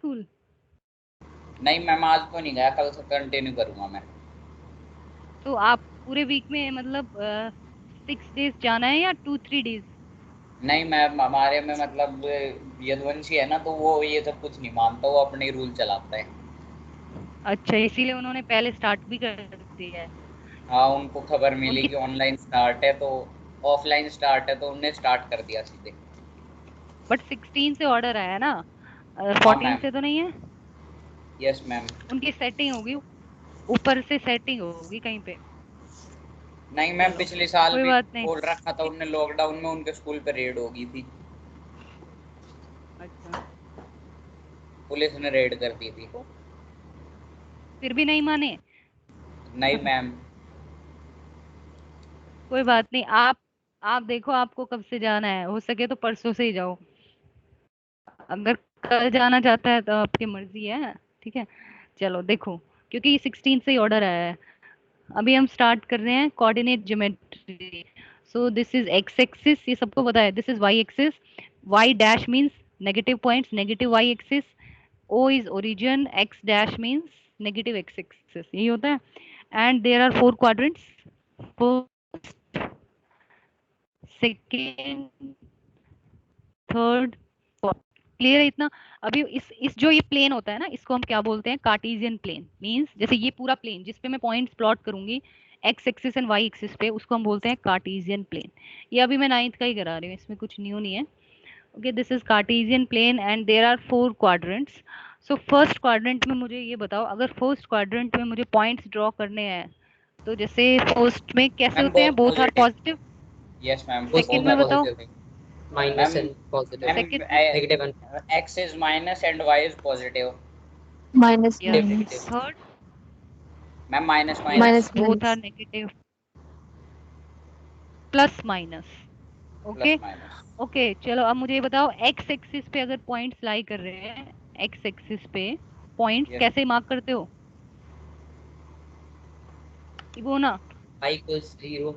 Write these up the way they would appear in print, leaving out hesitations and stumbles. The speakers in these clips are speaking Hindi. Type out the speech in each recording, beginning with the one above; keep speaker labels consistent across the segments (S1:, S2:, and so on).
S1: स्कूल?
S2: नहीं मैम आज तो नहीं गया, कल से कंटिन्यू करूंगा मैं।
S1: तो आप पूरे वीक में मतलब 6 डेज जाना है या 2-3 डेज?
S2: नहीं मैम हमारे में मतलब यदुवंशी है ना, तो वो ये सब कुछ नहीं मानता, वो अपने रूल चलाता है।
S1: अच्छा, इसीलिए उन्होंने पहले स्टार्ट भी कर दिया है।
S2: हाँ उनको खबर मिली
S1: उनकी
S2: कि ऑनलाइन स्टार्ट है तो ऑफलाइन स्टार्ट है, तो उनने स्टार्ट कर दिया सीधे।
S1: बट 16 से ऑर्डर आया है ना,
S2: हाँ
S1: 14
S2: मैम।
S1: से तो नहीं है?
S2: Yes ma'am.
S1: उनकी सेटिंग होगी, ऊपर से सेटिंग होगी कहीं पे।
S2: नहीं मैम
S1: चलो,
S2: पिछले साल
S1: कोई
S2: भी
S1: बात नहीं।
S2: बोल रखा था उनने, लॉकडाउन में उनके स्कूल पे रेड हो गई थी,
S1: अच्छा,
S2: पुलिस ने रेड कर दी थी।
S1: तो फिर भी नहीं माने?
S2: नहीं मैम।
S1: कोई बात नहीं। आप देखो आपको कब से जाना है, हो सके तो परसों से ही जाओ। अगर कल जाना चाहता है तो आपकी मर्जी है, ठीक है। चलो देखो, क्योंकि 16 से ही ऑर्डर आया है। अभी हम स्टार्ट कर रहे हैं coordinate geometry. So this is x axis, ये सबको पता है। This is y axis. Y dash means negative points, negative y axis. O is origin, x dash means negative x axis, यही होता है। And there are 4 quadrants, first, second, third, clear है इतना? अभी इस जो ये प्लेन होता है ना, इसको हम क्या बोलते हैं? Cartesian plane. मींस जैसे ये पूरा प्लेन जिस पे मैं पॉइंट्स प्लॉट करूंगी x axis and y axis पे, उसको हम बोलते हैं कार्टेशियन प्लेन। ये अभी मैं 9th का ही करा रही हूँ, इसमें कुछ न्यू नहीं है। Okay, this is Cartesian plane and there are 4 quadrants. So first quadrant में मुझे ये बताओ, अगर फर्स्ट क्वाड्रेंट में मुझे पॉइंट्स ड्रॉ करने हैं तो जैसे फर्स्ट में कैसे
S2: मैम
S1: होते हैं?
S2: बहुत
S1: both are
S2: positive.
S1: Positive.
S2: Yes ma'am
S1: second
S2: both
S1: में
S2: आर
S1: बताओ,
S3: positive
S2: positive.
S3: Minus
S2: ma'am
S3: and positive
S2: ma'am
S1: second में,
S3: negative and
S2: X is minus and Y is positive.
S4: Minus
S1: yes,
S4: minus
S3: negative
S1: third,
S2: ma'am minus
S1: yes,
S2: minus
S4: minus
S1: both are
S4: minus
S1: negative, plus minus. Okay.
S2: Plus minus.
S1: Okay, चलो अब मुझे ये बताओ, एक्स एक्सिस पे अगर पॉइंट्स लाई कर रहे हैं, एक्स एक्सिस पे पॉइंट्स
S2: यस
S1: कैसे मार्क करते हो? वो ना,
S3: आई इक्वल्स 0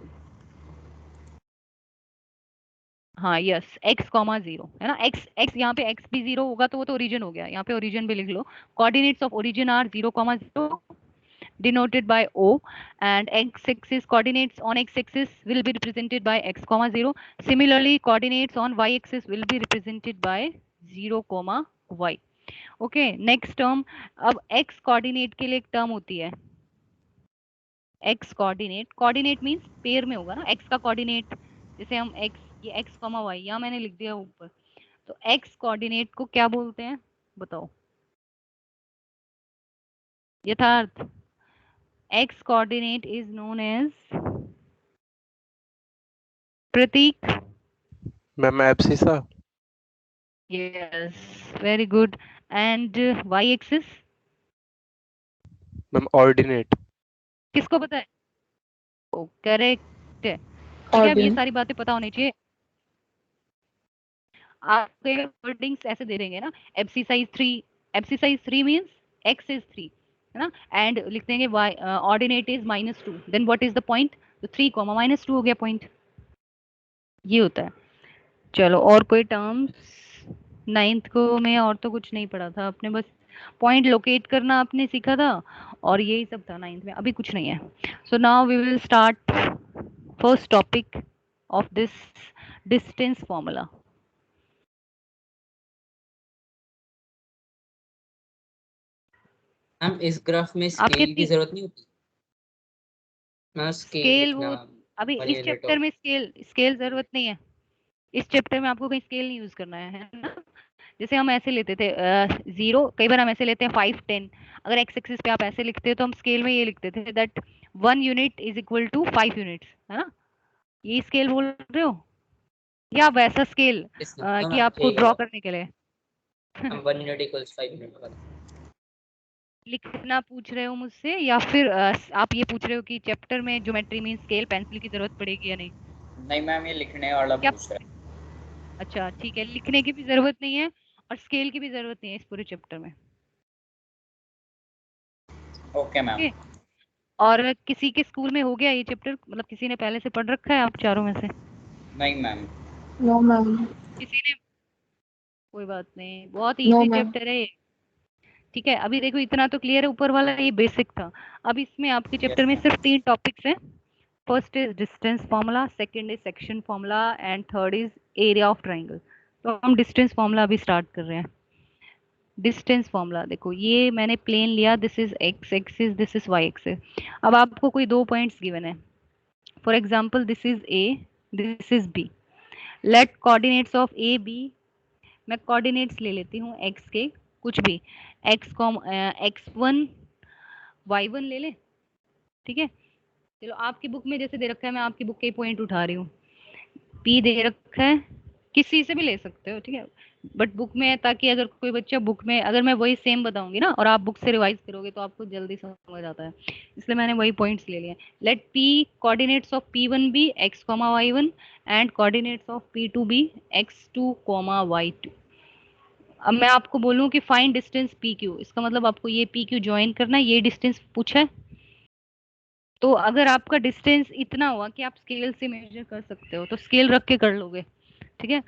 S1: हाँ यस, एक्स कॉमा जीरो है ना। एक्स एक्स यहाँ पे एक्स भी जीरो होगा तो वो तो ओरिजिन हो गया, यहाँ पे ओरिजिन भी लिख लो। Coordinates of origin are 0,0 denoted by O, and x axis coordinates on x axis will be represented by x comma 0. Similarly, coordinates on y axis will be represented by 0 comma y. Okay, next term। अब x coordinate के लिए एक टर्म होती है, x coordinate। coordinate means pair में होगा ना, x का coordinate। जैसे हम x, ये x comma y यहाँ मैंने लिख दिया ऊपर। तो x coordinate को क्या बोलते हैं बताओ? यथार्थ, x coordinate is known as Prateek.
S5: Ma'am abscissa.
S1: Yes, very good. And y-axis
S5: ma'am ordinate.
S1: किसको पता है? ओ करेक्ट है, ठीक है। अब ये
S4: ऑर्डिन
S1: सारी बातें पता होनी चाहिए। आपके वर्डिंग्स ऐसे दे देंगे ना, abscissa is 3, abscissa is 3 means x is 3 है ना, एंड लिख देंगे y ordinate is -2, then what is the point? तो 3 -2 हो गया पॉइंट, ये होता है। चलो, और कोई टर्म्स? 9th को मैं और तो कुछ नहीं पढ़ा था, आपने बस पॉइंट लोकेट करना आपने सीखा था, और यही सब था 9th में, अभी कुछ नहीं है। So now we will start first topic of this, distance formula.
S3: Ma'am इस ग्राफ में
S1: आपके
S3: स्केल की जरूरत नहीं होती? मैं स्केल
S1: स्केल
S3: लिखना
S1: वो, अभी इस
S3: वाली
S1: चैप्टर में स्केल स्केल जरूरत नहीं है। इस चैप्टर में आपको कहीं स्केल नहीं यूज करना है ना। जैसे हम ऐसे लेते थे 0, कई बार हम ऐसे लेते हैं 5, 10। अगर एक्स एक्सिस पे आप ऐसे लिखते हो तो हम स्केल में ये लिखते थे that 1 unit is equal to 5 units, है ना। ये स्केल बोल रहे हो या वैसा स्केल
S3: इस
S1: कि
S3: मैम
S1: आपको
S3: ठीक है
S1: ड्रॉ
S3: मैम।
S1: करने के लिए?
S3: हम 1 यूनिट इक्वल्स 5 यूनिट वाला।
S1: लिखना पूछ रहे हो मुझसे, या फिर आप ये पूछ रहे हो कि चैप्टर में ज्योमेट्री में स्केल पेंसिल की जरूरत पड़ेगी या नहीं?
S2: नहीं मैम ये लिखने वाला
S1: क्या?
S2: पूछ रहा
S1: अच्छा ठीक है, लिखने की भी जरूरत नहीं है और स्केल की भी जरूरत नहीं है इस पूरे चैप्टर में।
S2: है। Okay ma'am.
S1: ओके। और किसी के स्कूल में हो गया ये चैप्टर, मतलब किसी ने पहले से पढ़ रखा है आप चारों में से?
S2: नहीं मैम।
S4: नो मैम
S1: किसी ने? कोई बात नहीं, बहुत
S4: नो
S1: इजी
S4: मैम
S1: चैप्टर है ये। ठीक है, अभी देखो इतना तो क्लियर है, ऊपर वाला ये बेसिक था। अब इसमें आपके चैप्टर में
S2: ma'am.
S1: सिर्फ 3 टॉपिक्स हैं। First is distance formula, second is section formula and third is area of triangle. तो हम डिस्टेंस फॉर्मूला अभी स्टार्ट कर रहे हैं। डिस्टेंस फॉर्मूला देखो, ये मैंने प्लेन लिया, this is x axis, this is y axis. अब आपको कोई 2 पॉइंट्स गिवन है, for example this is A, this is B. Let coordinates of A B, मैं कोऑर्डिनेट्स ले लेती हूँ एक्स के, कुछ भी x1 y1 ले ले, ठीक है। चलो आपकी बुक में जैसे दे रखा है, मैं आपकी बुक के पॉइंट उठा रही हूँ। p दे रखा है, किसी से भी ले सकते हो, ठीक है, बट बुक में है, ताकि अगर कोई बच्चा बुक में, अगर मैं वही सेम बताऊंगी ना और आप बुक से रिवाइज करोगे तो आपको जल्दी समझ आता है, इसलिए मैंने वही पॉइंट्स ले लिए। Let p coordinates of p1 be x, y1 and coordinates of p2 be x2, y2। अब मैं आपको बोलूं कि फाइंड डिस्टेंस पी क्यू, इसका मतलब आपको ये पी क्यू ज्वाइन करना है, ये डिस्टेंस पूछा है। तो अगर आपका डिस्टेंस इतना हुआ कि आप स्केल से मेजर कर सकते हो तो स्केल रख के कर लोगे, ठीक है,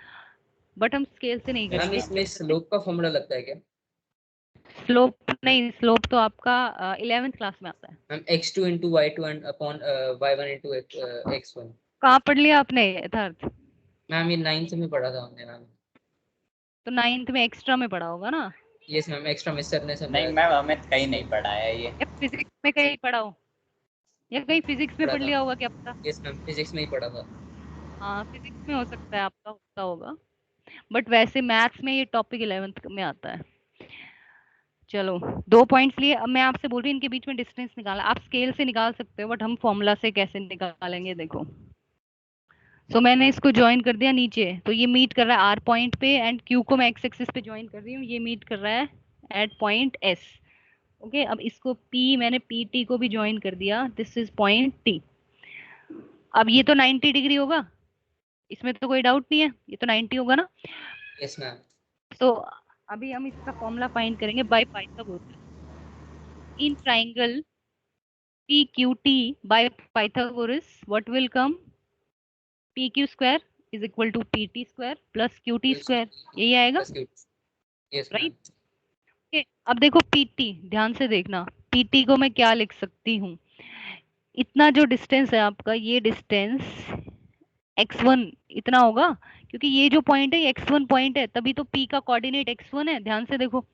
S1: बट हम स्केल से नहीं
S3: मैम
S1: करेंगे।
S3: इसमें स्लोप का फॉर्मूला लगता है क्या?
S1: स्लोप नहीं, स्लोप तो आपका 11th क्लास में आता है।
S3: Ma'am x2 into y2 and upon y1 into x1।
S1: कहाँ पढ़ लिया आपने यथार्थ?
S3: मैम ये 9th में पढ़ा था हमने मैम।
S1: तो 9th में एक्स्ट्रा में पढ़ा होगा ना,
S3: यस मैम, एक्स्ट्रा में सर ने
S2: नहीं
S3: समझाया
S2: मैम, हमें कहीं नहीं पढ़ाया ये।
S1: या फिजिक्स में कहीं पढ़ा हो, या कहीं फिजिक्स में
S3: पढ़ा
S1: पढ़
S3: था।
S1: लिया होगा, क्या पता।
S3: यस मैम, फिजिक्स में ही पढ़ा था।
S1: हाँ फिजिक्स में हो सकता है आपका होता होगा, बट वैसे मैथ्स में ये टॉपिक 11th में आता है। चलो 2 पॉइंट्स लिए, अब मैं आपसे बोल रही हूँ इनके बीच में डिस्टेंस निकालना। आप स्केल से निकाल सकते हो, बट हम फॉर्मूला से कैसे निकालेंगे देखो। सो मैंने इसको ज्वाइन कर दिया नीचे, तो ये मीट कर रहा है आर पॉइंट पे, एंड क्यू को मैं एक्स एक्सिस पे ज्वाइन कर रही हूँ, ये मीट कर रहा है एट पॉइंट एस। ओके, अब इसको पी, मैंने पी टी को भी ज्वाइन कर दिया, दिस इज पॉइंट टी। अब ये तो 90 डिग्री होगा, इसमें तो कोई डाउट नहीं है, ये तो 90 होगा ना।
S3: Yes ma'am.
S1: तो अभी हम इसका फॉर्मूला फाइंड करेंगे by Pythagoras. In triangle PQT by Pythagoras, what will come? PQ square is equal to PT square plus QT square, यही आएगा,
S3: यस मैम।
S1: राइट। ओके, अब देखो PT, ध्यान से देखना, PT को मैं क्या लिख सकती हूँ, इतना जो डिस्टेंस है आपका, ये डिस्टेंस x1 इतना होगा, क्योंकि ये जो पॉइंट है ये x1 पॉइंट है, तभी तो P का कोऑर्डिनेट x1 है। ध्यान से देखो,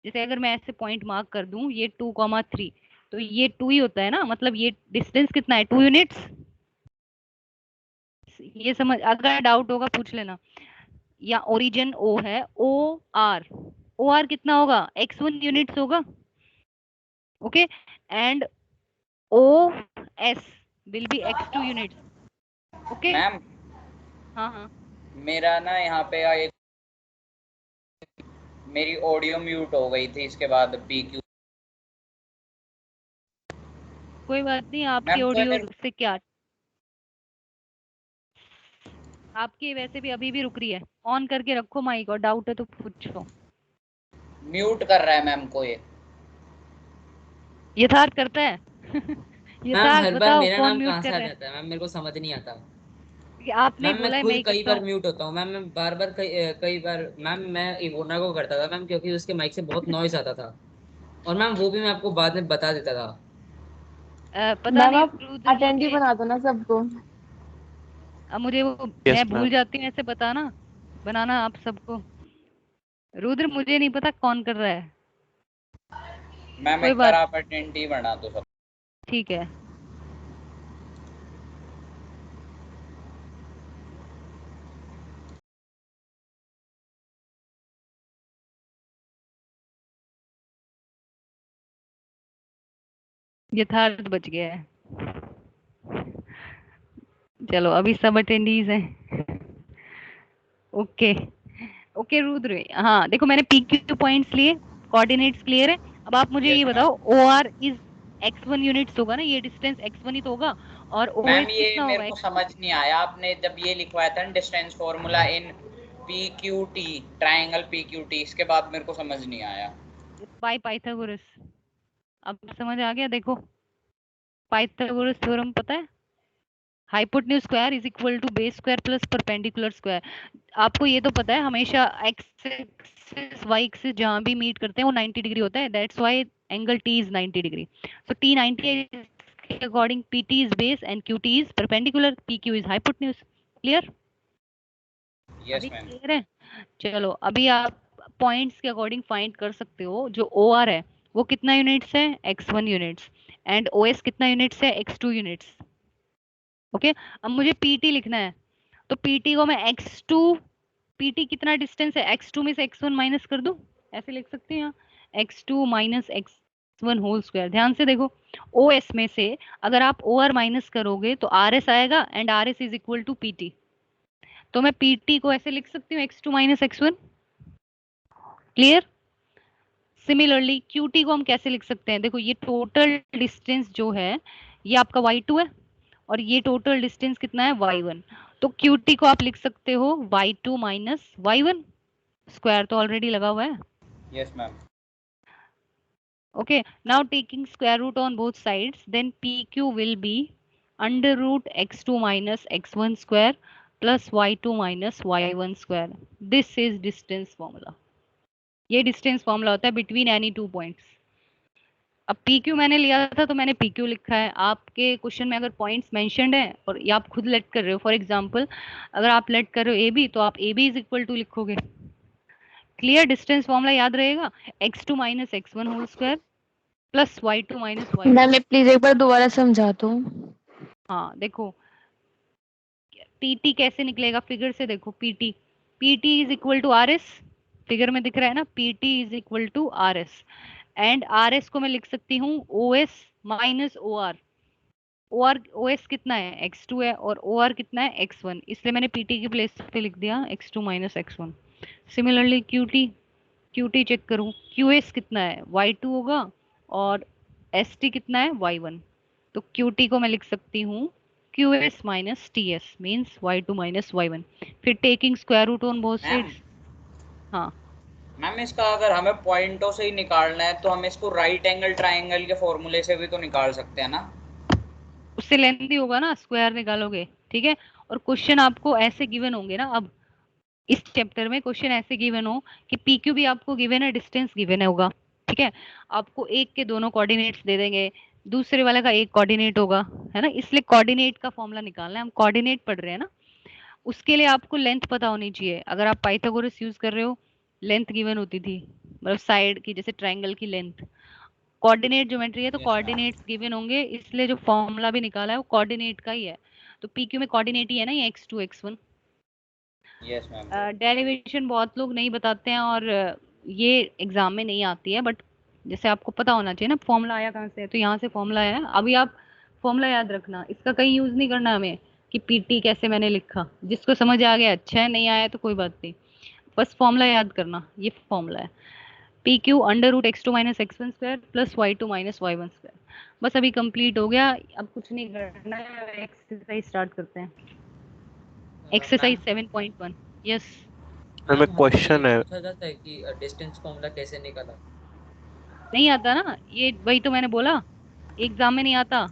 S1: जैसे अगर मैं ऐसे पॉइंट मार्क कर दूं, ये 2,3, तो ये 2 ही होता है ना, मतलब ये डिस्टेंस कितना है, 2 यूनिट्स। ये समझ, अगर डाउट होगा पूछ लेना। या ओरिजिन O है, ओ आर कितना होगा, x1 यूनिट्स होगा, okay, and O S will be x2 units, okay.
S2: Ma'am
S1: हाँ हाँ,
S2: मेरा ना यहाँ पे एक मेरी ऑडियो म्यूट हो गई थी, इसके बाद PQ।
S1: कोई बात नहीं, आपकी
S2: मैम कोई
S1: ऑडियो
S2: मेरे
S1: से क्या, आपकी वैसे भी अभी भी रुक रही है, ऑन करके रखो माइक, और डाउट है तो पूछो।
S2: म्यूट कर रहा है मैम को ये।
S1: यथार्थ करता है
S3: मैम
S1: यथार्थ
S3: हर बार
S1: बताओ
S3: मेरा
S1: कौन
S3: नाम
S1: म्यूट
S3: कहाँ से
S1: कर
S3: आ
S1: रहा है,
S3: जाता है मैम, मेरे को समझ नहीं आता।
S1: क्योंकि आपने
S3: मैम मैं
S1: बोला है मैं
S3: खुद
S1: ही
S3: कई
S1: करता
S3: बार
S1: हूँ।
S3: म्यूट होता हूँ मैम, मैं बार बार कई बार मैम मैं इवोना को करता था मैम, क्योंकि उसके माइक से बहुत नॉइज आता था, और मैम वो भी मैं आपको बाद में बता देता था।
S1: पता
S4: मैम
S1: नहीं
S4: आप
S1: रुद्र,
S4: अटेंड ही
S1: मुझे
S4: बना दो ना सबको।
S1: अब मुझे वो,
S5: यस
S1: मैं भूल
S5: मैम।
S1: जाती हूँ ऐसे बताना, बनाना आप सबको। रुद्र मुझे नहीं पता कौन कर रहा है,
S2: मैम
S1: कोई
S2: एक बार
S1: बात,
S2: आप अटेंडी बना दो सब।
S1: ठीक है। यथार्थ बच गया है, चलो अभी सब अटेंडीज हैं ओके। ओके रुद्र, हाँ देखो मैंने पी क्यू पॉइंट्स लिए, कोऑर्डिनेट्स क्लियर है। अब आप मुझे ये
S2: यस मैम।
S1: बताओ, O R is x1 units होगा ना, ये डिस्टेंस x1 ही तो होगा, और ओ
S2: मैम
S1: एस
S2: ये
S1: कितना
S2: मेरे
S1: होगा,
S2: को समझ नहीं आया, आपने जब ये लिखवाया था distance formula in PQT, triangle PQT, इसके बाद मेरे को समझ नहीं आया।
S1: By Pythagoras. अब समझ आ गया, देखो पाइथागोरस थ्योरम पता है, hypotenuse square is equal to base square plus perpendicular square. आपको ये तो पता है हमेशा एक्स एक्सिस वाई एक्सिस जहां भी मीट करते हैं वो 90 डिग्री होता है, that's why angle T is 90 degree. So T 90 है according P T is base and Q T is perpendicular, P Q is hypotenuse. Clear?
S2: Yes
S1: अभी
S2: मैम।
S1: क्लियर है? चलो अभी आप पॉइंट्स के अकॉर्डिंग फाइंड कर सकते हो। जो ओ आर है वो कितना यूनिट्स है, x1 units, and O S कितना यूनिट्स है, x2 यूनिट्स। ओके, अब मुझे पीटी लिखना है, तो पीटी को मैं x2, पीटी कितना डिस्टेंस है, x2 में से x1 माइनस कर दूं, ऐसे लिख सकते हैं x2 minus x1 whole square. ध्यान से देखो, ओ एस में से अगर आप ओ आर माइनस करोगे तो आर एस आएगा, and R S is equal to PT. तो मैं पीटी को ऐसे लिख सकती हूँ x2 minus x1। Clear? Similarly cutie को हम कैसे लिख सकते हैं, देखो ये टोटल डिस्टेंस जो है ये आपका y2 है, और ये टोटल डिस्टेंस कितना है, y1। तो क्यूटी को आप लिख सकते हो y2 माइनस y1, स्क्वायर तो ऑलरेडी लगा हुआ है।
S2: Yes ma'am.
S1: Okay, now taking square root on both sides, then PQ will be under root x2 minus x1 square plus y2 minus y1 square. This is distance formula. ये distance formula होता है between any two points. अब PQ मैंने लिया था तो मैंने PQ लिखा है। आपके क्वेश्चन में अगर पॉइंट्स मेंशन्ड है और ये आप खुद लेट कर रहे हो, फॉर एग्जांपल अगर आप लेट कर रहे हो AB तो आप AB इज इक्वल टू लिखोगे। क्लियर? डिस्टेंस फॉर्मूला याद रहेगा, x2 minus x1 whole square plus y2 minus y1।
S4: Ma'am मैं प्लीज एक बार दोबारा समझा दो।
S1: हाँ देखो, पीटी कैसे निकलेगा, फिगर से देखो, PT PT is equal to R S, figure में दिख रहा है ना, PT is equal to R S, and R S को मैं लिख सकती हूँ O S minus O R. O S कितना है, x2 है, और ओ आर कितना है, x1, इसलिए मैंने पीटी की प्लेस पे लिख दिया x2 minus x1। Similarly QT, QT check करूँ, क्यू एस कितना है, y2 होगा, और एस टी कितना है, y1। तो क्यूटी को मैं लिख सकती हूँ Q S minus T S, means y2 minus y1। फिर taking square root on both
S2: ma'am
S1: sides. हाँ
S2: मैम इसका अगर हमें पॉइंटों से ही निकालना है तो हम इसको राइट एंगल ट्राइंगल के फॉर्मूले से भी तो निकाल सकते हैं ना।
S1: उससे लेंथी होगा ना, स्क्वायर निकालोगे, ठीक है। और क्वेश्चन आपको ऐसे गिवन होंगे ना, अब इस चैप्टर में क्वेश्चन ऐसे गिवन हो कि पी क्यू भी आपको गिवन है, डिस्टेंस गिवन है होगा, ठीक है। आपको एक के दोनों कोऑर्डिनेट्स दे देंगे, दूसरे वाले का एक कोऑर्डिनेट होगा, है ना, इसलिए कोऑर्डिनेट का फॉर्मूला निकालना है, हम कोऑर्डिनेट पढ़ रहे हैं ना। उसके लिए आपको लेंथ पता होनी चाहिए। अगर आप पाइथागोरस यूज कर रहे हो, लेंथ गिवन होती थी, मतलब साइड की, जैसे ट्रायंगल की लेंथ। कोऑर्डिनेट ज्योमेट्री है तो
S2: यस मैम।
S1: कोऑर्डिनेट्स गिवन होंगे, इसलिए जो फॉर्मूला भी निकाला है वो कोऑर्डिनेट का ही है। तो पीक्यू में कोऑर्डिनेट ही है ना, ये x2 x1।
S2: Yes ma'am.
S1: Derivation बहुत लोग नहीं बताते हैं, और ये एग्जाम में नहीं आती है, बट जैसे आपको पता होना चाहिए ना फॉर्मूला आया कहाँ से है, तो यहाँ से फॉर्मूला आया है। अभी आप फॉर्मूला याद रखना, इसका कहीं यूज नहीं करना हमें कि पीटी कैसे मैंने लिखा। जिसको समझ आ गया अच्छा है, नहीं आया तो कोई बात नहीं, बस फॉर्मूला याद करना। ये फॉर्मूला है P Q under root x2 minus x1 square plus y2 minus y1 square. बस अभी कंप्लीट हो गया, अब कुछ नहीं करना है, एक्सरसाइज स्टार्ट करते हैं।
S3: Ma'am
S1: exercise 7.1। यस।
S5: मैम एक
S3: मैम हमसे ये
S5: क्वेश्चन है।
S3: पूछा जाता है कि डिस्टेंस फॉर्मूला कैसे निकाला।
S1: नहीं आता ना, ये वही तो मैंने बोला, एग्जाम में नहीं आता।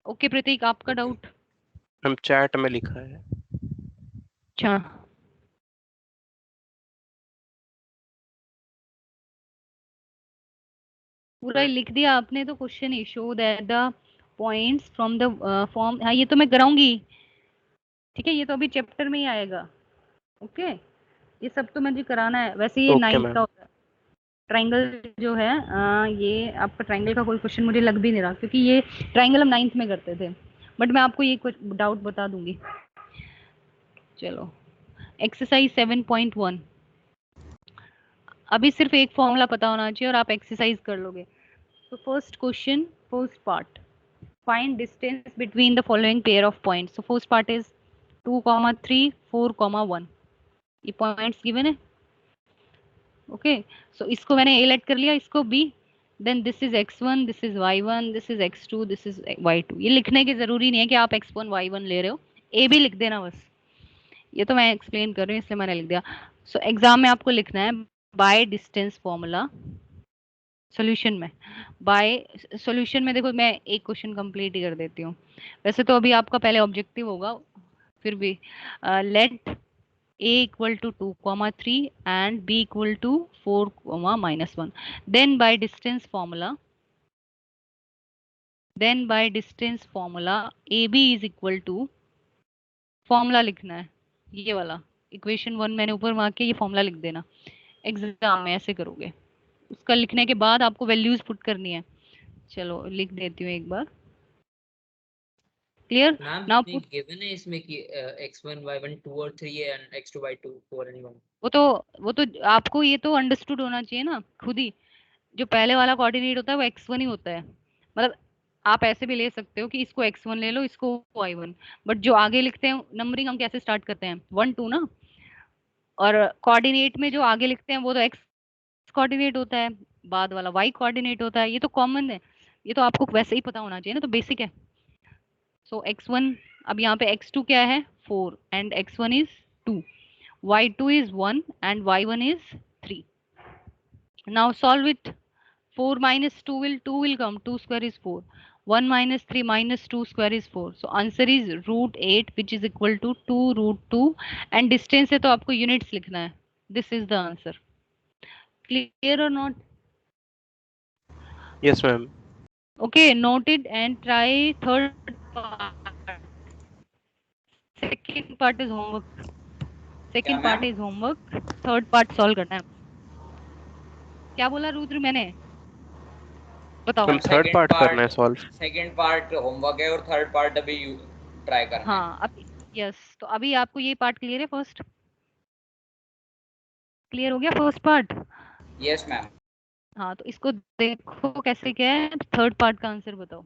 S1: ओके प्रतीक, आपका
S3: ओके।
S1: डाउट?
S5: मैम चैट में लिखा है।
S1: अच्छा, पूरा ही लिख दिया आपने तो question he, show that the points from the form. हाँ ये तो मैं कराऊंगी, ठीक है, ये तो अभी चैप्टर में ही आएगा। ओके, ये सब तो मुझे कराना है, वैसे ये
S5: ओके
S1: 9th का
S5: मैम।
S1: होता है। ट्राइंगल जो है ये आपका ट्राइंगल का कोई क्वेश्चन मुझे लग भी नहीं रहा, क्योंकि ये ट्राइंगल हम 9th में करते थे, बट मैं आपको ये डाउट बता दूंगी। चलो, एक्सरसाइज 7.1। अभी सिर्फ एक फॉर्मूला पता होना चाहिए और आप एक्सरसाइज कर लोगे। तो first question, first part, find distance between the following pair of points. So first part is 2, 3, 4, 1। ये पॉइंट्स गिवन है। ओके, सो इसको मैंने ए लेट कर लिया, इसको B, then this is x1, this is y1, this is x2, this is y2। ये लिखने की जरूरी नहीं है कि आप x1 y1 ले रहे हो, ए भी लिख देना बस। ये तो मैं एक्सप्लेन कर रही हूँ इसलिए मैंने लिख दिया। सो एग्जाम में आपको लिखना है बाय डिस्टेंस फॉर्मूला सॉल्यूशन में। बाय सॉल्यूशन में देखो, मैं एक क्वेश्चन कंप्लीट ही कर देती हूँ। वैसे तो अभी आपका पहले ऑब्जेक्टिव होगा, फिर भी late a equal to 2 comma 3 and b equal to 4 comma minus 1, then by distance formula ab is equal to, formula लिखना है ये वाला, इक्वेशन 1 मैंने ऊपर मार्क किया, ये फॉर्मूला लिख देना। एग्जाम में ऐसे करोगे, उसका लिखने के बाद आपको वैल्यूज पुट करनी है। चलो लिख देती हूँ एक बार। क्लियर?
S3: मैम
S1: नाउ
S3: इसमें गिवन है इसमें कि x1 y1 2 और 3 है एंड x2 y2 4 and 1।
S1: वो तो आपको ये तो अंडरस्टूड होना चाहिए ना खुद ही। जो पहले वाला कोऑर्डिनेट होता है वो x1 ही होता है। मतलब आप ऐसे भी ले सकते हो कि इसको x1 ले लो, इसको y1, बट जो आगे लिखते हैं नंबरिंग हम कैसे स्टार्ट करते हैं 1 2 ना, और कोऑर्डिनेट में जो आगे लिखते हैं वो तो x कोऑर्डिनेट होता है, बाद वाला y कोऑर्डिनेट होता है। ये तो कॉमन है, ये तो आपको वैसे ही पता होना चाहिए ना, तो बेसिक है। सो x1, अब यहाँ पे x2 क्या है 4 and x1 is 2, y2 is 1 and y1 is 3. Now solve it. 4 minus 2 will come. 2 square is 4. 1 minus 3 minus 2 square is 4. So answer is root 8, which is equal to 2 root 2. And distance है तो आपको units लिखना है. This is the answer. Clear or not?
S5: Yes, ma'am.
S1: Okay, note it and try third part. Second part is homework. Second part is homework. Third part solve करना है. क्या बोला रुद्र मैंने? बताओ।
S5: हम थर्ड पार्ट करना है सॉल्व।
S2: सेकंड पार्ट होमवर्क है और थर्ड पार्ट अभी ट्राई करना है।
S1: हाँ अब यस, तो अभी आपको ये पार्ट क्लियर है? फर्स्ट क्लियर हो गया फर्स्ट पार्ट?
S2: Yes ma'am.
S1: हाँ तो इसको देखो कैसे क्या है, थर्ड पार्ट का आंसर बताओ।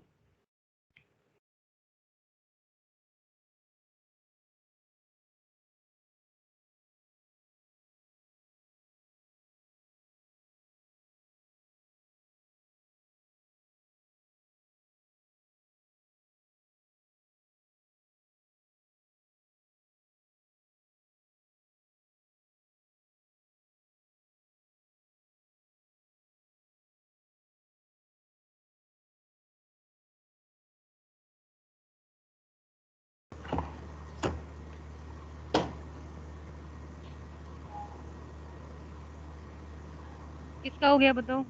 S1: किसका हो गया बताओ?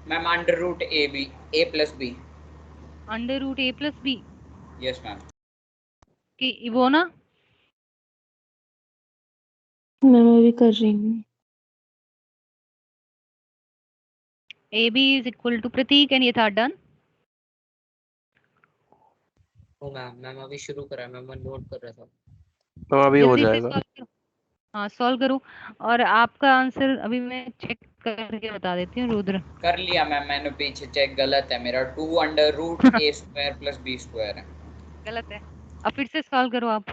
S2: Ma'am under root A plus B.
S1: Under root A plus B?
S2: Yes ma'am.
S1: कि वो ना
S4: मैं भी कर रही हूँ।
S1: A B is equal to Prateek and ये था डन।
S3: ओ मैम अभी शुरू करा है, मैं नोट कर रहा था।
S5: तो अभी हो
S1: जल्दी से
S5: जाएगा।
S1: सॉल्व करो। हाँ सॉल्व करो, और आपका आंसर अभी मैं चेक करके बता देती हूँ। रुद्र
S2: कर लिया मैम मैंने, पीछे चेक गलत है मेरा। 2 अंडर रूट ए स्क्वायर प्लस बी स्क्वायर है।
S1: गलत है, अब फिर से सॉल्व करो आप।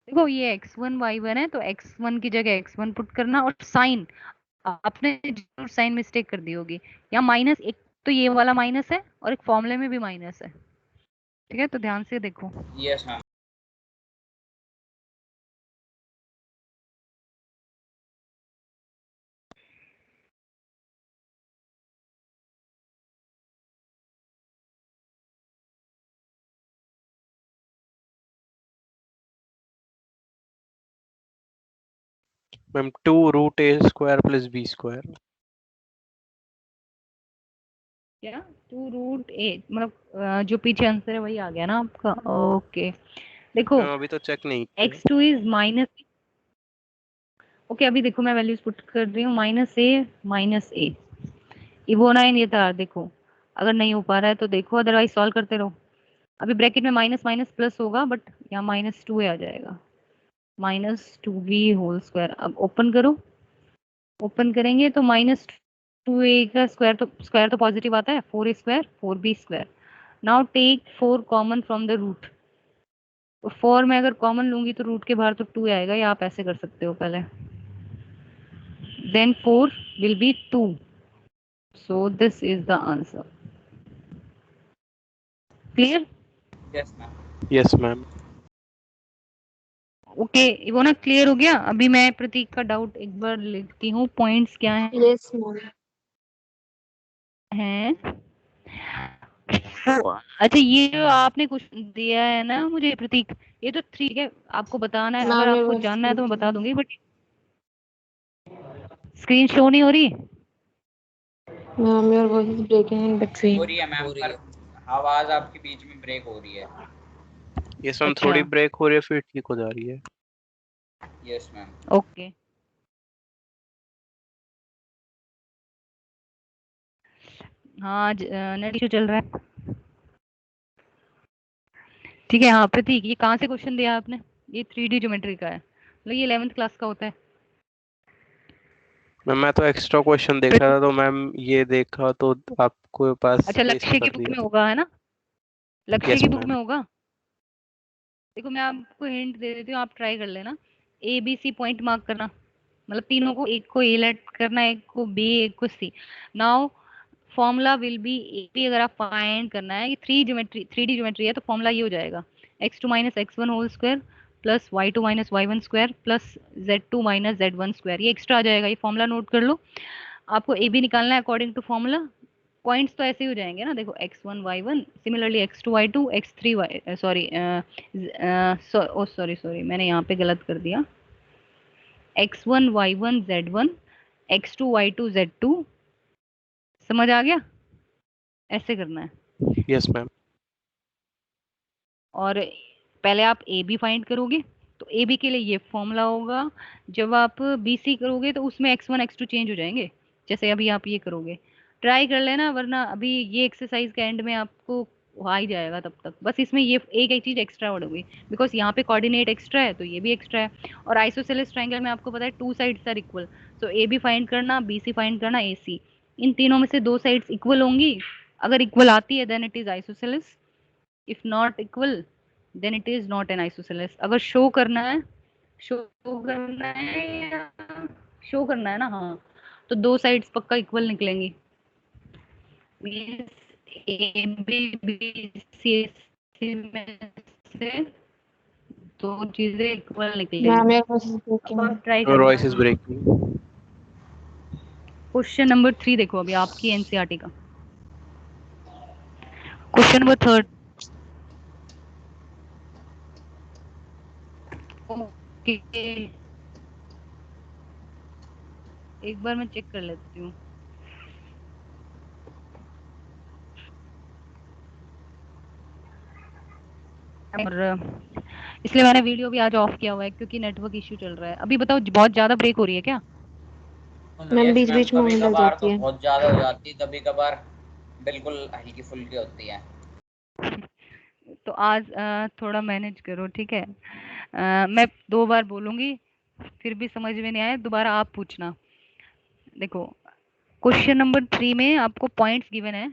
S1: देखो ये x1 y1 है, तो x1 की जगह x1 पुट करना, और साइन आपने जरूर साइन मिस्टेक कर दी होगी, या माइनस एक, तो ये वाला माइनस है और एक फॉर्मूले में भी माइनस है। ठीक है, तो ध्यान से देखो।
S2: Yes ma'am.
S5: मैम 2 रूट ए स्क्वायर प्लस बी स्क्वायर।
S1: क्या 2 रूट ए, मतलब जो पीछे आंसर है वही आ गया ना आपका? ओके देखो,
S5: मैम अभी तो चेक नहीं किया।
S1: x2 इज माइनस, ओके अभी देखो मैं वैल्यूज पुट कर रही हूँ, माइनस ए इवोना इन ये था। देखो अगर नहीं हो पा रहा है तो देखो, अदरवाइज सॉल्व करते रहो। अभी ब्रैकेट में माइनस माइनस प्लस होगा, बट यहाँ -2 आ जाएगा, -2b होल स्क्वायर। अब ओपन करो, ओपन करेंगे तो -2a का स्क्वायर तो पॉजिटिव आता है, 4a square 4b square. Now take 4 common from the root. 4 में अगर कॉमन लूंगी तो रूट के बाहर तो 2 आएगा, या आप ऐसे कर सकते हो पहले, then 4 will be 2, so this is the answer. Clear?
S2: Yes ma'am.
S5: Yes ma'am.
S1: Okay, वो ना क्लियर हो गया। अभी मैं प्रतीक का डाउट एक बार लिखती हूँ, पॉइंट्स क्या
S4: यस मैम।
S1: हैं। तो अच्छा, ये जो आपने कुछ दिया है ना मुझे प्रतीक, ये तो ठीक है, आपको बताना है, अगर
S4: मैम
S1: आपको जानना है तो मैं बता दूंगी, बट स्क्रीन शो नहीं हो रही।
S4: Ma'am your voice is breaking in
S2: हो
S4: बिटवीन।
S2: रही है मैम,
S3: हो रही
S2: पर
S3: है।
S2: आवाज आपकी बीच में ब्रेक हो रही है।
S5: ये सम
S1: अच्छा।
S5: थोड़ी ब्रेक हो रही है फिर ठीक हो जा रही है।
S2: Yes ma'am.
S1: ओके, हाँ नेट इशू चल रहा है। ठीक है, हाँ प्रतीक, ये कहाँ से क्वेश्चन दिया आपने? ये 3D ज्योमेट्री का है, मतलब ये 11th क्लास का होता है।
S5: मैम मैं तो एक्स्ट्रा क्वेश्चन देख रहा था तो मैम ये देखा तो आपको पास
S1: अच्छा,
S5: पेस्ट
S1: लक्ष्य
S5: कर
S1: की बुक
S5: दिया।
S1: में होगा, है ना? लक्ष्य
S5: यस
S1: की बुक
S5: मैम।
S1: में होगा। देखो मैं आपको हिंट दे देती हूँ, आप ट्राई कर लेना। A B C point mark करना, मतलब तीनों को, एक को ए लेट करना, एक को बी, एक को C. Now formula will be A B. अगर आप फाइंड करना है, ये 3D ज्योमेट्री है, तो फॉर्मूला ये हो जाएगा x2 minus x1 whole square plus y2 minus y1 square plus z2 minus z1 square. ये एक्स्ट्रा आ जाएगा, ये फॉर्मूला नोट कर लो। आपको ए बी निकालना है अकॉर्डिंग टू फॉर्मूला। पॉइंट्स तो ऐसे ही हो जाएंगे ना, देखो x1 y1, similarly x2 y2, x3 y, sorry oh sorry sorry, मैंने यहाँ पे गलत कर दिया। x1 y1 z1, x2 y2 z2। समझ आ गया? ऐसे करना है।
S5: Yes ma'am.
S1: और पहले आप ए बी फाइंड करोगे, तो ए बी के लिए ये फॉर्मूला होगा। जब आप बी सी करोगे तो उसमें x1 x2 चेंज हो जाएंगे, जैसे अभी आप ये करोगे। ट्राई कर लेना, वरना अभी ये एक्सरसाइज के एंड में आपको आ ही जाएगा तब तक। बस इसमें ये एक एक चीज एक्स्ट्रा होगी, बिकॉज यहाँ पे कोऑर्डिनेट एक्स्ट्रा है तो ये भी एक्स्ट्रा है। और आइसोसेलेस ट्रायंगल में आपको पता है two sides are equal, so A B find करना, बी सी फाइंड करना, ए सी। इन तीनों में से दो साइड्स इक्वल होंगी। अगर इक्वल आती है then it is isosceles, if not equal then it is not an isosceles. अगर शो करना है, शो करना है या शो करना है ना, हाँ, तो दो साइड्स पक्का इक्वल निकलेंगी। Means A B B C में से दो चीजें इक्वल निकलेंगी।
S4: मैम योर वॉइस इज
S1: अब
S4: ब्रेकिंग।
S1: आप ट्राई
S5: योर
S1: कर
S5: वॉइस इज
S1: लेना।
S5: ब्रेकिंग।
S1: क्वेश्चन नंबर 3 देखो, अभी आपकी एनसीईआरटी का क्वेश्चन नंबर 3। ओके, एक बार मैं चेक कर लेती हूँ। और इसलिए मैंने वीडियो भी आज ऑफ किया हुआ है, क्योंकि नेटवर्क इश्यू चल रहा है। अभी बताओ, बहुत ज्यादा ब्रेक हो रही है क्या?
S4: मैम
S2: यस
S4: बीच
S2: मैम,
S4: बीच में
S2: कभी
S4: ऑन लग
S2: कभार
S4: जाती
S2: तो
S4: है।
S2: बहुत ज्यादा हो जाती है, कभी कभार बिल्कुल हल्की फुल्की होती है।
S1: तो आज थोड़ा मैनेज करो, ठीक है? मैं 2 बार बोलूंगी, फिर भी समझ में नहीं आए दोबारा आप पूछना। देखो, क्वेश्चन नंबर 3 में आपको पॉइंट्स गिवन है,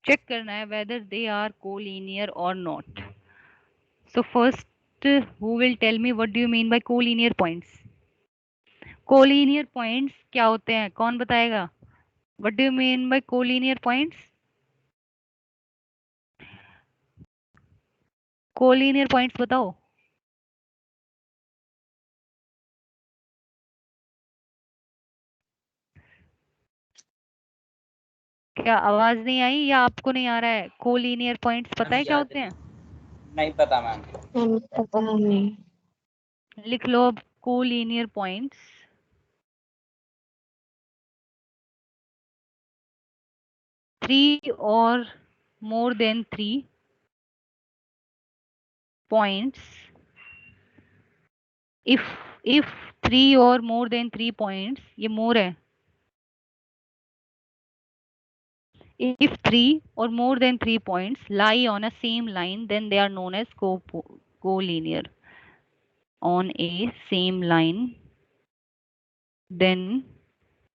S1: चेक करना है वेदर दे आर कोलिनियर और not. So first, who will tell me what do you mean by collinear points? Collinear points क्या होते हैं, कौन बताएगा? What do you mean by collinear points? Collinear points बताओ। क्या आवाज नहीं आई या आपको नहीं आ रहा है? कोलिनियर पॉइंट्स पता
S3: मैम
S1: है क्या
S3: याद
S1: होते हैं?
S2: नहीं पता मैम।
S4: मैम पता नहीं।
S1: लिख लो अब, कोलिनियर पॉइंट्स, थ्री और more than 3 points, if if 3 और मोर देन 3 पॉइंट्स, ये मोर है, if 3 or more than 3 points lie on a same line then they are known as collinear. On a same line then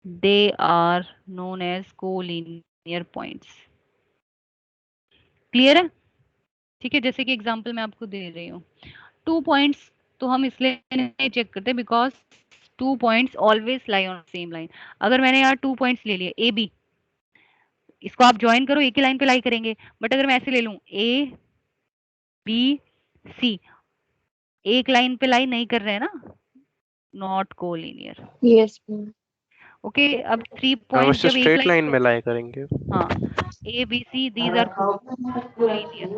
S1: they are known as collinear points. Clear है? ठीक है, जैसे कि एग्जांपल मैं आपको दे रही हूँ, 2 पॉइंट्स तो हम इसलिए नहीं चेक करते because 2 points always lie on same line. अगर मैंने यहाँ 2 पॉइंट्स ले लिए ए बी, इसको आप ज्वाइन करो, एक ही लाइन पे लाई करेंगे। बट अगर मैं ऐसे ले लूं ए बी सी, एक लाइन पे लाई नहीं कर रहे हैं ना, not collinear.
S4: Yes ma'am.
S1: Okay, अब 3
S5: हम
S1: पॉइंट्स
S5: उससे
S1: जब एक
S5: स्ट्रेट लाइन
S1: लाइन
S5: में लाया करेंगे।
S1: हाँ, A B C these are collinear.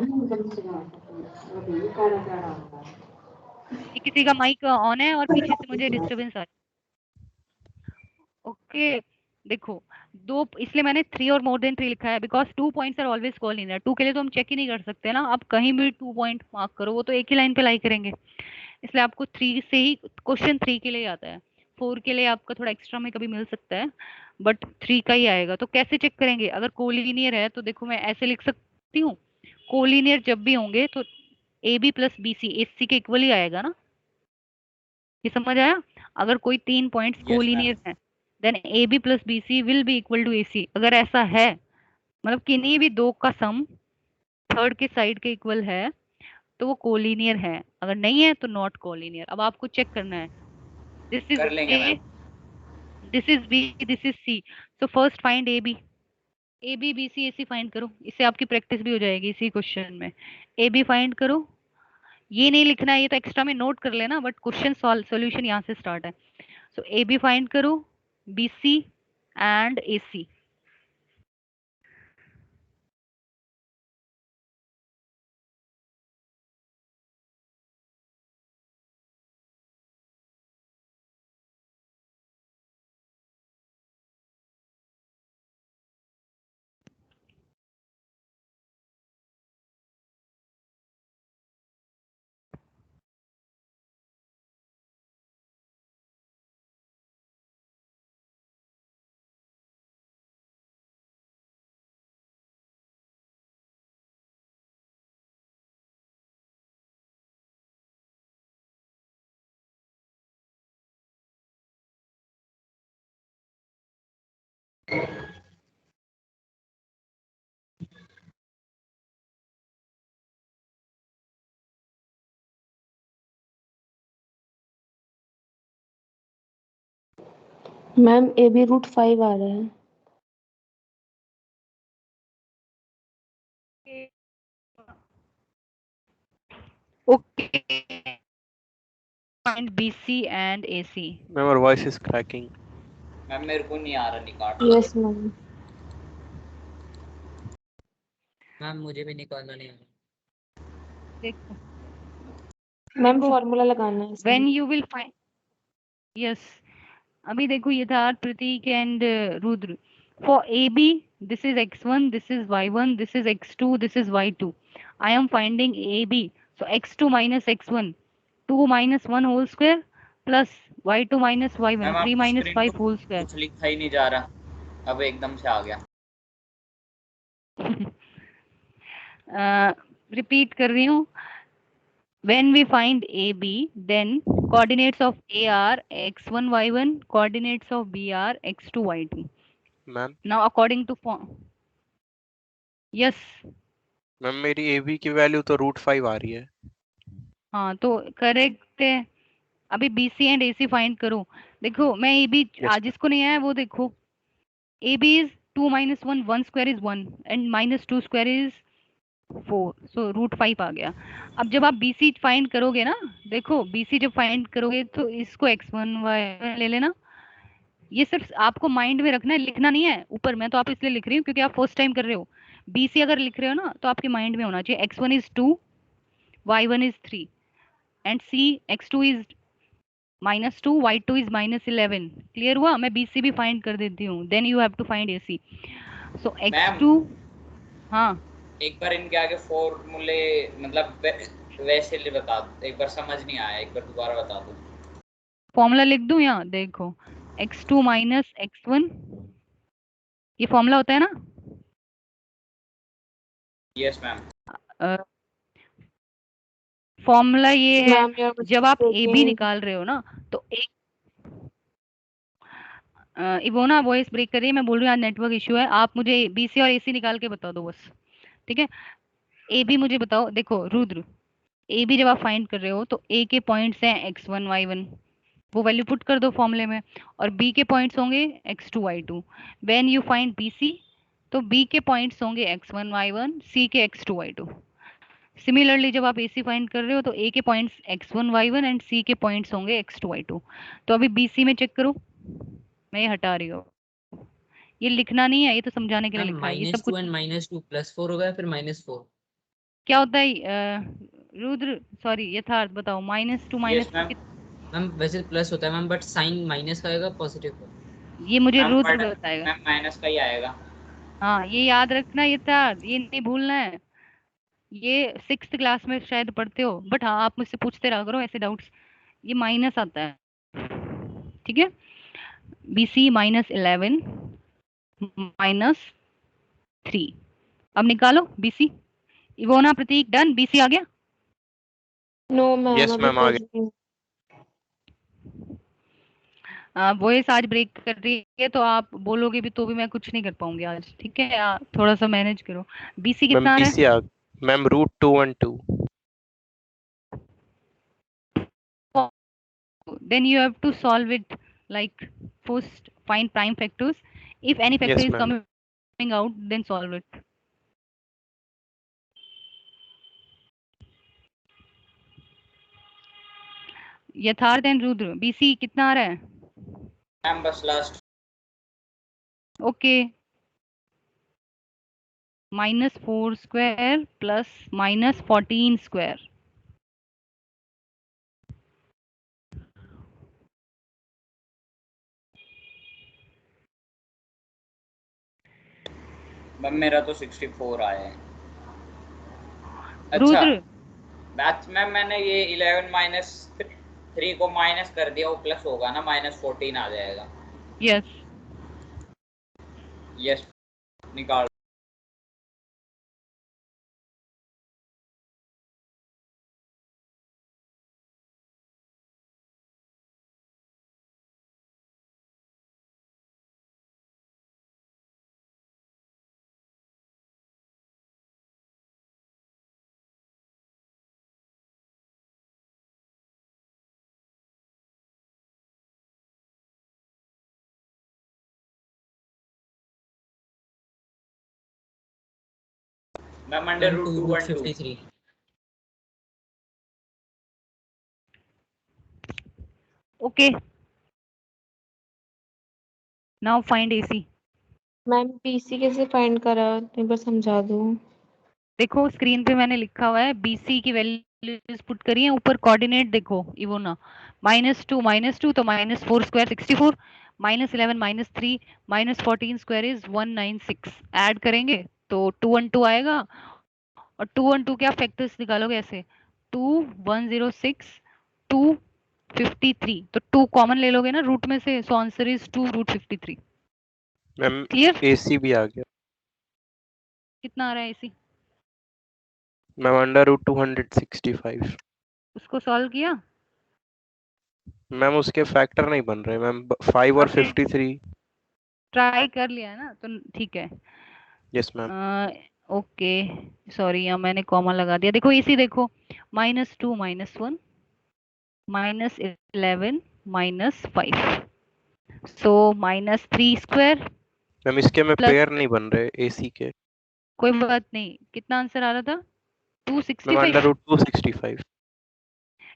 S1: किसी का माइक ऑन है और पीछे से मुझे डिस्टरबेंस आ रही है। ओके, देखो दो, इसलिए मैंने 3 और मोर देन 3 लिखा है, because 2 points are always collinear. 2 के लिए तो हम चेक ही नहीं कर सकते ना, आप कहीं भी 2 पॉइंट मार्क करो, वो तो एक ही लाइन पे लाई करेंगे। इसलिए आपको 3 से ही क्वेश्चन 3 के लिए आता है। 4 के लिए आपका थोड़ा एक्स्ट्रा में कभी मिल सकता है, बट 3 का ही आएगा। तो कैसे चेक करेंगे? अगर कोलिनियर है तो देखो मैं ऐसे लिख सकती हूँ, कोलिनियर जब भी होंगे तो A B plus B C A C के इक्वल ही आएगा ना। ये समझ आया? अगर कोई 3 पॉइंट्स
S2: यस मैम।
S1: कोलिनियर है, then A B plus B C will be equal to A C. अगर ऐसा है, मतलब किन्हीं भी दो का सम थर्ड के साइड के इक्वल है, तो वो कोलिनियर है। अगर नहीं है तो नॉट कोलिनियर। अब आपको चेक करना है, दिस इज
S2: कर लेंगे
S1: A,
S2: ma'am.
S1: This is B, this is C. So first find A B, A B B C A C find करो। इससे आपकी प्रैक्टिस भी हो जाएगी इसी क्वेश्चन में। ए बी फाइंड करो, ये नहीं लिखना है, ये तो एक्स्ट्रा में नोट कर लेना, बट क्वेश्चन सॉल्यूशन यहाँ से स्टार्ट है। सो ए बी फाइंड करो, B C and A C.
S4: Ma'am A B √5 आ रहा है।
S1: Okay, find B C and A C.
S5: Ma'am और वॉइस इज क्रैकिंग।
S2: मैम मेरे को नहीं आ रहा निकाल।
S4: Yes ma'am.
S3: मैम मुझे भी निकालना नहीं आ रहा।
S1: देखो,
S4: मैम फॉर्मूला लगाना है इसमें।
S1: When you will find, yes, अभी देखो Yatharth, Prateek and Rudra, for A B this is x1, this is y1, this is x2, this is y2। I am finding A B, so x2 minus x1, 2 minus 1 whole square plus y2 minus y1,
S2: ma'am
S1: 3
S2: आपकी
S1: माइनस
S2: स्क्रीन
S1: 5
S2: पर
S1: होल स्क्वायर।
S2: कुछ लिखा ही नहीं जा रहा, अब एकदम से आ गया।
S1: रिपीट कर रही हूँ, when we find AB, then coordinates of A are x1 y1, coordinates of B are x2 y2.
S5: Ma'am
S1: Now according to form, yes,
S5: ma'am मेरी AB की वैल्यू तो √5 आ रही है।
S1: हाँ तो करेक्ट है। अभी BC एंड AC फाइंड करो। देखो मैं AB,
S5: यस
S1: जिसको नहीं आया वो देखो, AB is 2 minus 1, 1 square is 1 and minus 2 square is 4, so √5 आ गया। अब जब आप BC फाइंड करोगे ना, देखो BC जब फाइंड करोगे तो इसको x1 y1 ले लेना। ये सिर्फ आपको माइंड में रखना है, लिखना नहीं है ऊपर। मैं तो आप इसलिए लिख रही हूँ क्योंकि आप फर्स्ट टाइम कर रहे हो। BC अगर लिख रहे हो ना तो आपके माइंड में होना चाहिए x1 is 2, y1 is 3 and C x2 is -2, y2 is -11। Clear हुआ? मैं BC भी फाइंड कर देती हूँ, then you have to find AC। So x2, हाँ
S2: एक बार इनके आगे फॉर्मूले मतलब वैसे ले बता दो, एक बार समझ नहीं आया, एक बार दोबारा बता दो।
S1: फॉर्मूला लिख दूं यहाँ, देखो x2 माइनस x1, ये फॉर्मूला होता है ना।
S2: Yes ma'am.
S1: फॉर्मूला ये है,
S4: मैम यार
S1: जब आप ए बी
S4: ब्रेकिंग।
S1: निकाल रहे हो ना तो एक इवोना वॉइस ब्रेक कर रही है, मैं बोल रही हूँ आज नेटवर्क इशू है। आप मुझे बीसी और एसी निकाल के बता दो बस, ठीक है? ए बी मुझे बताओ। देखो रुद्र, ए बी जब आप फाइंड कर रहे हो तो ए के पॉइंट्स हैं x1 y1, वो वैल्यू पुट कर दो फॉर्मूले में, और बी के पॉइंट्स होंगे x2 y2। When you find BC तो बी के पॉइंट्स होंगे x1 y1, सी के x2 y2। सिमिलरली जब आप AC फाइंड कर रहे हो तो A के points x1 y1 and C के पॉइंट्स होंगे x2 y2। तो अभी BC में चेक करो, मैं ये हटा रही हूँ, ये लिखना नहीं है, ये तो समझाने के लिए
S3: मैम
S1: लिखा है, ये सब
S3: -2
S1: कुछ
S3: एंड -2 +4 हो गया, फिर -4।
S1: क्या होता है रुद्र सॉरी यथार्थ बताओ, -2
S2: यस
S1: माइनस
S2: मैम।
S3: मैम वैसे प्लस होता है मैम, बट साइन माइनस का आएगा पॉजिटिव का।
S1: ये मुझे
S2: मैम
S1: रुद्र
S2: बट
S1: बताएगा।
S2: मैम माइनस का ही आएगा।
S1: हाँ ये याद रखना यथार्थ, ये नहीं भूलना है, ये 6th क्लास में शायद पढ़ते हो, बट हाँ आप मुझसे पूछते रहा करो ऐसे डाउट्स, ये माइनस आता है, ठीक है। BC -11 -3, अब निकालो BC। इवोना प्रतीक डन, BC आ गया।
S4: नो मैम
S5: यस
S4: अभी
S5: मैम आ
S4: कर
S5: गया।
S4: रही हूँ।
S1: वॉइस आज ब्रेक कर रही है तो आप बोलोगे भी तो भी मैं कुछ नहीं कर पाऊंगी आज, ठीक है, थोड़ा सा मैनेज करो। BC
S5: मैम
S1: कितना आ रहा
S5: BC आ मैम √212।
S1: है? Then you have to solve it like first find prime factors. If any factor
S5: yes
S1: is
S5: ma'am.
S1: coming out, then solve it. यथार्थ एंड रुद्र BC कितना आ रहा है?
S2: मैम बस last.
S1: Okay, -4 square plus -14 square.
S2: Ma'am मेरा तो 64 आया है। अच्छा
S1: रुद्र
S2: मैथ्स मैम मैंने ये 11 -3 को माइनस कर दिया, वो प्लस होगा ना, -14 आ जाएगा।
S1: यस
S2: यस निकाल। Ma'am under root 212।
S3: 2√53।
S1: Okay, now find AC।
S4: Ma'am BC कैसे फाइंड करा, एक बार समझा दो।
S1: देखो स्क्रीन पे मैंने लिखा हुआ है, BC की वैल्यूज पुट करी है, ऊपर कोऑर्डिनेट देखो इवोना, -2 तो -4 स्क्वायर 64, -11 -3 -14 स्क्वायर इज 196, ऐड करेंगे तो 212 आएगा, और 212 क्या फैक्टर्स निकालोगे ऐसे, 2 106 253, तो 2 कॉमन ले लोगे ना रूट में से, so answer is 2√53।
S5: Ma'am
S1: clear?
S5: AC भी आ गया।
S1: कितना आ रहा है AC?
S5: मैम √265।
S1: उसको सॉल्व किया?
S5: मैम उसके फैक्टर नहीं बन रहे मैम, 5 और
S1: ओके
S5: 53।
S1: ट्राई कर लिया है ना, तो ठीक है।
S5: Yes ma'am.
S1: ओके सॉरी, यहाँ मैंने कॉमा लगा दिया, देखो इसी देखो, -2 -1 -11 -5, सो -3 स्क्वायर
S5: मैम इसके में
S1: प्लस,
S5: पेयर नहीं बन रहे AC के।
S1: कोई बात नहीं, कितना आंसर आ रहा था?
S5: मैम
S1: 265।
S5: √265।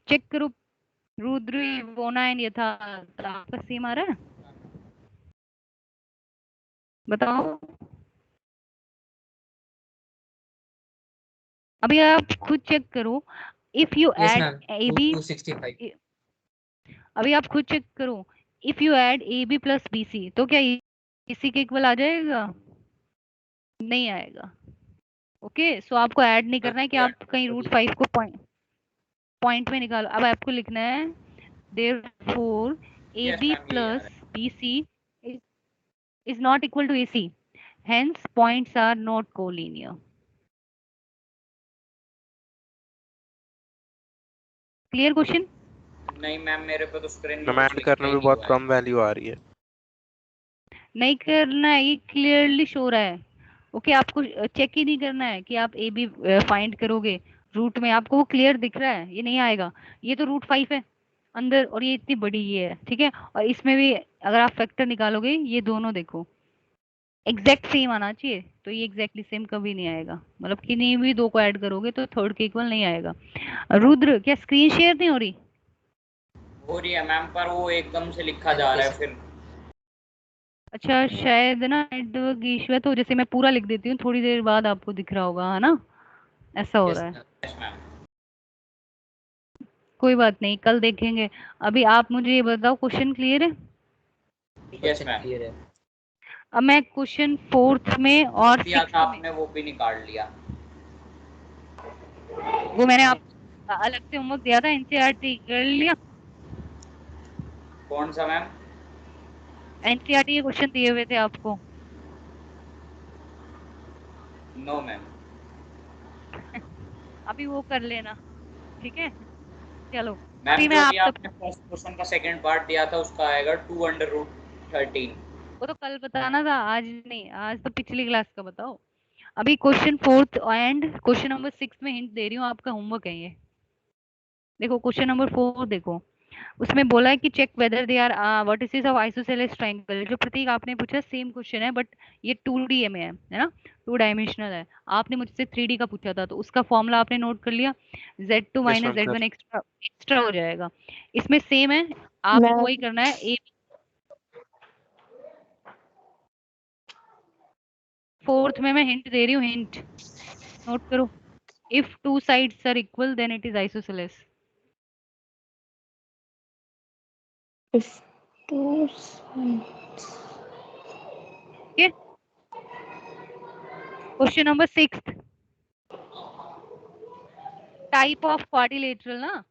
S1: चेक करो रुद्र वोना एंड यथार्थ, आपका सेम आ रहा है? बताओ अभी आप खुद चेक करो, if you
S3: yes
S1: add
S3: ma'am
S1: A B,
S3: 265।
S1: अभी आप खुद चेक करो, if you add AB plus BC तो क्या इसी के इक्वल आ जाएगा? नहीं आएगा। ओके सो आपको ऐड नहीं करना है कि आप कहीं √5 को पॉइंट में निकालो, अब आपको लिखना है देयरफॉर
S2: यस
S1: AB
S2: मैम यही आ
S1: प्लस
S2: रहा है।
S1: BC is not equal to AC, hence points are not collinear. Clear question?
S2: नहीं मैम मेरे पे तो स्क्रीन में
S5: मैम
S2: कुछ
S5: ऐड
S2: लिखा
S5: करने
S2: ही
S5: में
S2: नहीं
S5: बहुत
S2: हुआ है।
S5: कम वैल्यू आ रही है।
S1: नहीं करना है, ये क्लियरली शो रहा है। ओके आपको चेक ही नहीं करना है कि आप AB फाइंड करोगे रूट में, आपको वो क्लियर दिख रहा है, ये नहीं आएगा, ये तो √5 है अंदर, और ये इतनी बड़ी ये है, ठीक है, और इसमें भी अगर आप फैक्टर निकालोगे, ये दोनों देखो, एग्जैक्ट सेम आना चाहिए, तो ये एग्जैक्टली सेम कभी नहीं आएगा, मतलब किन्हीं भी दो को ऐड करोगे तो थर्ड के इक्वल नहीं आएगा। रुद्र क्या स्क्रीन शेयर नहीं हो रही?
S2: हो रही है मैम, पर वो एकदम से लिखा जा रहा है फिर।
S1: अच्छा शायद ना नेटवर्क इशू है, तो जैसे मैं पूरा लिख देती हूँ, थोड़ी देर बाद आपको दिख रहा होगा, है ना, ऐसा हो
S3: यस
S1: रहा है।
S3: मैम।
S2: Yes ma'am.
S1: कोई बात नहीं, कल देखेंगे। अभी आप मुझे ये बताओ, क्वेश्चन क्लियर है?
S2: Yes
S3: question
S2: ma'am.
S3: क्लियर है।
S1: अब मैं क्वेश्चन 4th में और
S2: दिया था
S1: 6th में,
S2: आपने, वो भी निकाल लिया।
S1: वो मैंने आप अलग से होमवर्क दिया था, एनसीईआरटी कर लिया?
S2: कौन सा मैम?
S1: एनसीईआरटी के क्वेश्चन दिए हुए थे आपको।
S2: No ma'am.
S1: अभी वो कर लेना, ठीक है? चलो
S2: मैम
S1: अभी मैं
S2: जो
S1: आप
S2: भी
S1: सब,
S2: आपने फर्स्ट क्वेश्चन का सेकंड पार्ट दिया था उसका आएगा 2√13।
S1: वो तो कल बताना था, आज नहीं, आज तो पिछली क्लास का बताओ। अभी question 4th and question number 6 में हिंट दे रही हूँ, आपका होमवर्क है ये। देखो क्वेश्चन नंबर 4 देखो, उसमें बोला है कि check whether they are vertices of isosceles triangle. जो प्रतीक आपने पूछा सेम क्वेश्चन है, बट ये 2D में है ना, 2 डायमेंशनल है। आपने मुझसे 3D का पूछा था, तो उसका फॉर्मूला आपने नोट कर लिया, Z2
S5: yes
S1: minus
S5: ma'am
S1: Z1
S5: sir.
S1: Extra extra हो जाएगा। इसमें सेम है, आपको वही
S4: मैम
S1: करना है। ए 4th में मैं हिंट दे रही हूँ, हिंट नोट करो। If two sides are equal then it is isosceles.
S4: if two sides
S1: okay, question number 6, type of quadrilateral ना,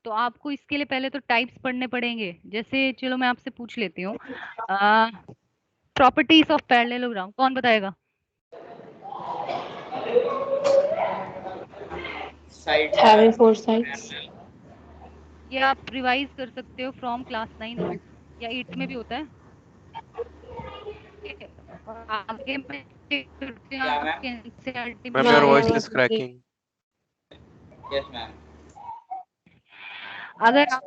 S1: तो आपको इसके लिए पहले तो टाइप्स पढ़ने पड़ेंगे। जैसे चलो मैं आपसे पूछ लेती हूँ, प्रॉपर्टीज ऑफ पैरेललोग्राम कौन बताएगा?
S2: Side
S4: having four sides.
S1: ये आप रिवाइज कर सकते हो फ्रॉम क्लास 9 या 8th में भी होता है। और आगे मैं check करती हूँ
S2: क्या मैम?
S1: आपके NCERT
S5: मैम
S1: में
S5: योर
S1: है या
S5: वॉइस
S1: नहीं।
S5: Is cracking.
S2: Yes ma'am.
S1: अगर आप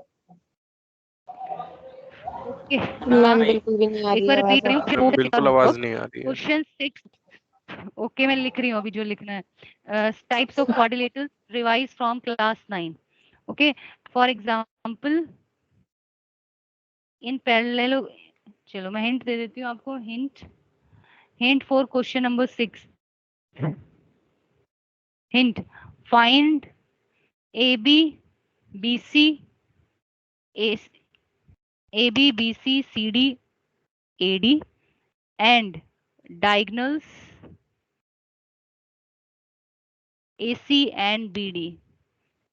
S1: ओके,
S4: मैम बिल्कुल भी नहीं आ
S1: एक
S4: रही
S1: बार
S4: है
S1: रिपीट
S4: आवाज
S1: रही
S4: आपकी।
S5: मैम बिल्कुल आवाज
S1: हूँ।
S5: नहीं आ रही है।
S1: क्वेश्चन 6, ओके मैं लिख रही हूँ अभी जो लिखना है। Types of quadrilateral revise from class 9। Okay, for example in parallel, चलो मैं हिंट दे देती हूँ आपको, hint for question number 6, hint find AB BC AB BC CD AD and diagonals AC and BD,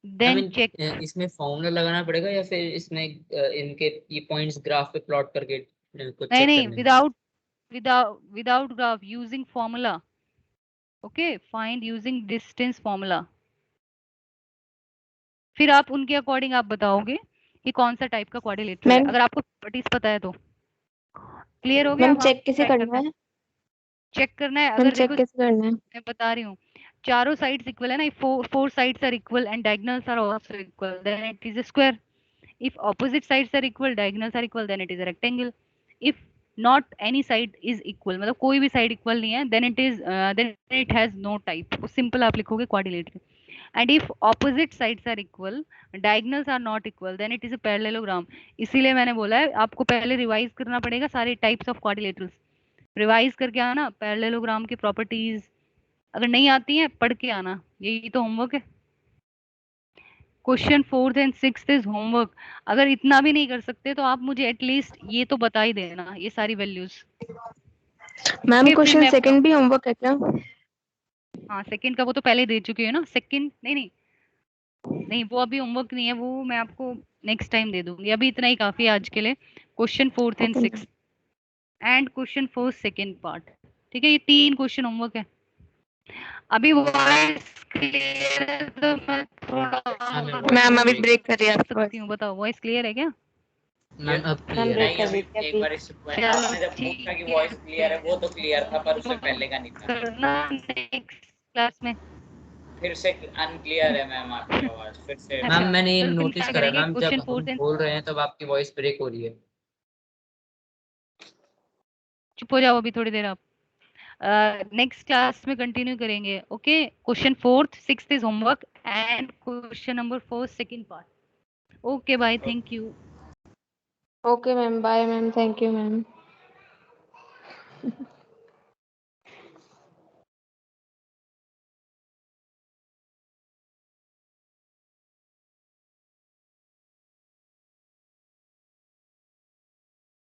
S3: ma'am
S1: then check।
S3: इसमें फॉर्मूला लगाना पड़ेगा या फिर इसमें इनके ये पॉइंट्स ग्राफ पे प्लॉट करके कुछ
S1: नहीं
S3: चेक
S1: नहीं,
S3: करने हैं?
S1: without graph, using formula। okay, find using distance formula। फिर आप उनके अकॉर्डिंग आप बताओगे कि कौन सा टाइप का क्वाड्रिलेटरल है,
S4: मैम
S1: अगर आपको प्रॉपर्टीज पता है तो। क्लियर हो गया?
S4: मैम
S1: अब
S4: चेक
S1: आपको
S4: कैसे
S1: ट्राई
S4: करना
S1: करना है,
S4: है?
S1: चेक करना है।
S4: मैम
S1: अगर
S4: चेक
S1: देखो
S4: कैसे करना है?
S1: मैं बता रही हूँ, चारों साइड्स इक्वल है ना, four sides are equal and diagonals are also equal then it is a square. if opposite sides are equal, diagonals are equal, then it is a rectangle। if not any side is equal, मतलब कोई भी साइड इक्वल नहीं है, then it has no type, simple आप लिखोगे quadrilateral. and if opposite sides are equal, diagonals are not equal, then it is a parallelogram। इसीलिए मैंने बोला है आपको पहले रिवाइज करना पड़ेगा सारे टाइप्स ऑफ क्वाड्रिलेटरल्स, रिवाइज करके आना पैरेललोग्राम की प्रॉपर्टीज, अगर नहीं आती हैं पढ़ के आना, यही तो होमवर्क है। Question 4th and 6th is homework. अगर इतना भी नहीं कर सकते तो आप मुझे एटलीस्ट ये तो बता ही देना, ये सारी वैल्यूज।
S4: मैम
S1: ओके, फिर
S4: क्वेश्चन
S1: मैं
S4: सेकंड भी होमवर्क है क्या?
S1: हाँ सेकंड का वो तो पहले दे चुकी हूँ ना, सेकंड नहीं नहीं नहीं, वो अभी होमवर्क नहीं है, वो मैं आपको नेक्स्ट टाइम दे दूंगी, अभी इतना ही काफी है आज के लिए। Question 4th and
S4: okay
S1: 6th and question 4th second part, ठीक है, ये 3 क्वेश्चन होमवर्क है। अभी वॉइस क्लियर है तो मैं
S3: हाँ मैम
S1: थोड़ा
S4: मैम
S3: वॉइस
S4: अभी
S3: ब्रेक।
S4: ब्रेक कर रही है
S1: बोल
S4: आपकी
S1: सकती
S4: voice।
S1: हूँ, बताओ वॉइस क्लियर है क्या?
S3: मैम अब
S4: मैम
S3: क्लियर है।
S4: ब्रेक
S2: नहीं,
S4: कर
S2: अभी
S4: रही थी
S2: एक
S4: अभी।
S2: बार इससे
S1: चलो
S2: आपने जब पूछा कि
S1: ठीक
S2: वॉइस क्लियर है,
S1: है,
S2: वो तो क्लियर था, पर उससे पहले का नहीं था।
S1: करना नेक्स्ट क्लास में।
S2: फिर से अनक्लियर है मैम आपकी आवाज, फिर से।
S3: मैम
S1: अच्छा
S3: मैंने ये
S1: चलो फिर
S3: नोटिस
S1: क्या
S3: करा है
S1: करेंगे,
S3: मैम, जब
S1: क्वेश्चन
S3: हम
S1: 4th एंड,
S3: बोल रहे हैं तब आपकी वॉइस ब्रेक हो रही है।
S1: चुप हो जाओ अभी थोड़ी देर आप। नेक्स्ट क्लास में कंटिन्यू करेंगे. Okay, question 4th 6th is homework and question number 4 second part. Okay bye, thank you.
S4: Okay ma'am, bye ma'am, thank you ma'am.